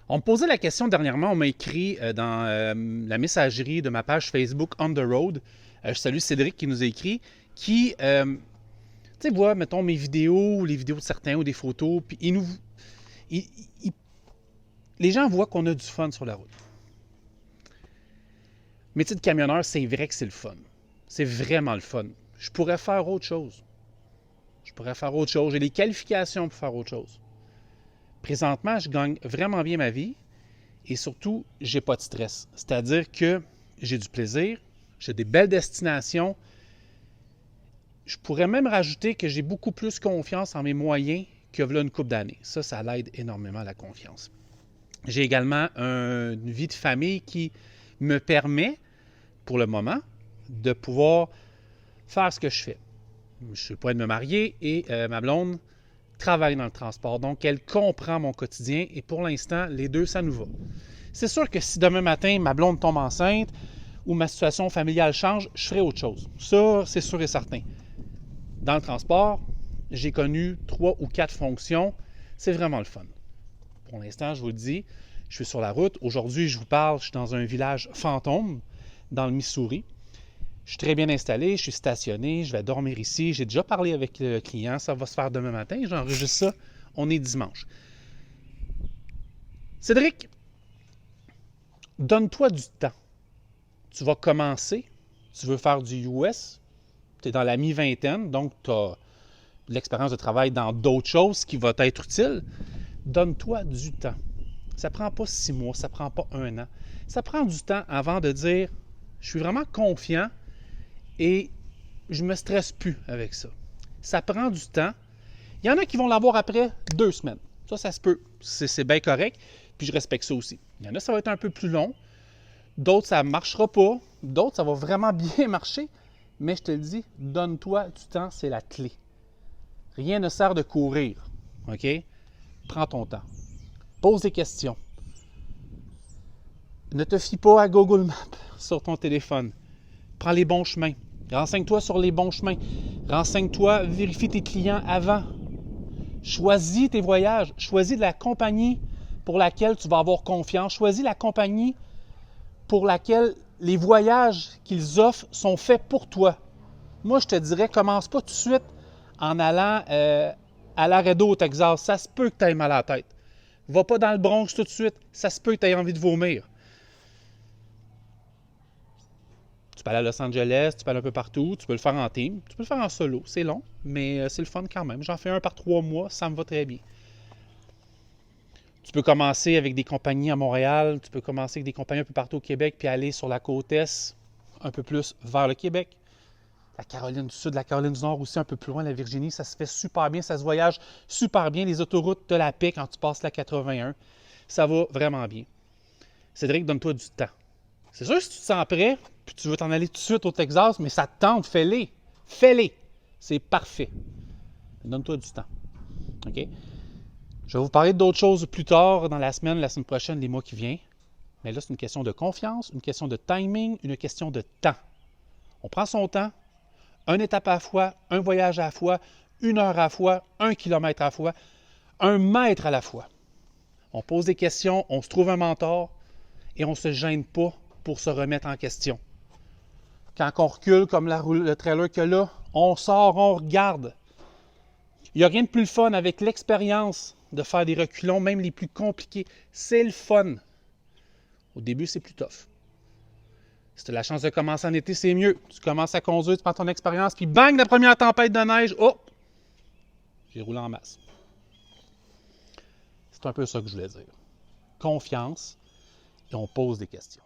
On me posait la question dernièrement, on m'a écrit dans la messagerie de ma page Facebook On the Road. Je salue Cédric qui nous a écrit, qui, tu sais, voit, mettons, mes vidéos, ou les vidéos de certains, ou des photos, puis il- il- les gens voient qu'on a du fun sur la route. Métier de camionneur, c'est vrai que c'est le fun. C'est vraiment le fun. Je pourrais faire autre chose. J'ai les qualifications pour faire autre chose. Présentement, je gagne vraiment bien ma vie et surtout, j'ai pas de stress. C'est-à-dire que j'ai du plaisir, j'ai des belles destinations. Je pourrais même rajouter que j'ai beaucoup plus confiance en mes moyens que là une couple d'années. Ça l'aide énormément à la confiance. J'ai également une vie de famille qui me permet, pour le moment, de pouvoir faire ce que je fais. Je suis pas de me marier et ma blonde travaille dans le transport. Donc, elle comprend mon quotidien et pour l'instant, les deux, ça nous va. C'est sûr que si demain matin, ma blonde tombe enceinte ou ma situation familiale change, je ferai autre chose. Ça, c'est sûr et certain. Dans le transport, j'ai connu 3 ou 4 fonctions. C'est vraiment le fun. Pour l'instant, je vous le dis, je suis sur la route. Aujourd'hui, je vous parle, je suis dans un village fantôme, dans le Missouri. Je suis très bien installé, je suis stationné, je vais dormir ici. J'ai déjà parlé avec le client, ça va se faire demain matin. J'enregistre ça, on est dimanche. Cédric, donne-toi du temps. Tu vas commencer, tu veux faire du US, tu es dans la mi-vingtaine, donc tu as de l'expérience de travail dans d'autres choses qui vont être utiles. Donne-toi du temps. Ça ne prend pas 6 mois, ça ne prend pas 1 an. Ça prend du temps avant de dire je suis vraiment confiant et je ne me stresse plus avec ça. Ça prend du temps. Il y en a qui vont l'avoir après 2 semaines. Ça se peut. C'est bien correct. Puis je respecte ça aussi. Il y en a, ça va être un peu plus long. D'autres, ça ne marchera pas. D'autres, ça va vraiment bien marcher. Mais je te le dis, donne-toi du temps, c'est la clé. Rien ne sert de courir. OK? Prends ton temps. Pose des questions. Ne te fie pas à Google Maps sur ton téléphone. Prends les bons chemins. Renseigne-toi sur les bons chemins. Renseigne-toi, vérifie tes clients avant. Choisis tes voyages. Choisis la compagnie pour laquelle tu vas avoir confiance. Choisis la compagnie pour laquelle les voyages qu'ils offrent sont faits pour toi. Moi, je te dirais, commence pas tout de suite en allant à Laredo au Texas. Ça se peut que tu aies mal à la tête. Va pas dans le Bronx tout de suite. Ça se peut que tu aies envie de vomir. Tu peux aller à Los Angeles, tu peux aller un peu partout, tu peux le faire en team, tu peux le faire en solo. C'est long, mais c'est le fun quand même. J'en fais un par 3 mois, ça me va très bien. Tu peux commencer avec des compagnies à Montréal, tu peux commencer avec des compagnies un peu partout au Québec, puis aller sur la côte Est, un peu plus vers le Québec. La Caroline du Sud, la Caroline du Nord aussi, un peu plus loin, la Virginie, ça se fait super bien, ça se voyage super bien. Les autoroutes de la paix quand tu passes la 81, ça va vraiment bien. Cédric, donne-toi du temps. C'est sûr que si tu te sens prêt, puis tu veux t'en aller tout de suite au Texas, mais ça te tente, fais-les. Fais-les. C'est parfait. Donne-toi du temps. OK? Je vais vous parler d'autres choses plus tard dans la semaine prochaine, les mois qui viennent. Mais là, c'est une question de confiance, une question de timing, une question de temps. On prend son temps, une étape à la fois, un voyage à la fois, 1 heure à la fois, 1 kilomètre à la fois, 1 mètre à la fois. On pose des questions, on se trouve un mentor et on ne se gêne pas pour se remettre en question. Quand on recule comme le trailer que là, on sort, on regarde. Il n'y a rien de plus fun avec l'expérience de faire des reculons, même les plus compliqués. C'est le fun. Au début, c'est plus tough. Si tu as la chance de commencer en été, c'est mieux. Tu commences à conduire, tu prends ton expérience, puis bang, la première tempête de neige, oh! J'ai roulé en masse. C'est un peu ça que je voulais dire. Confiance, et on pose des questions.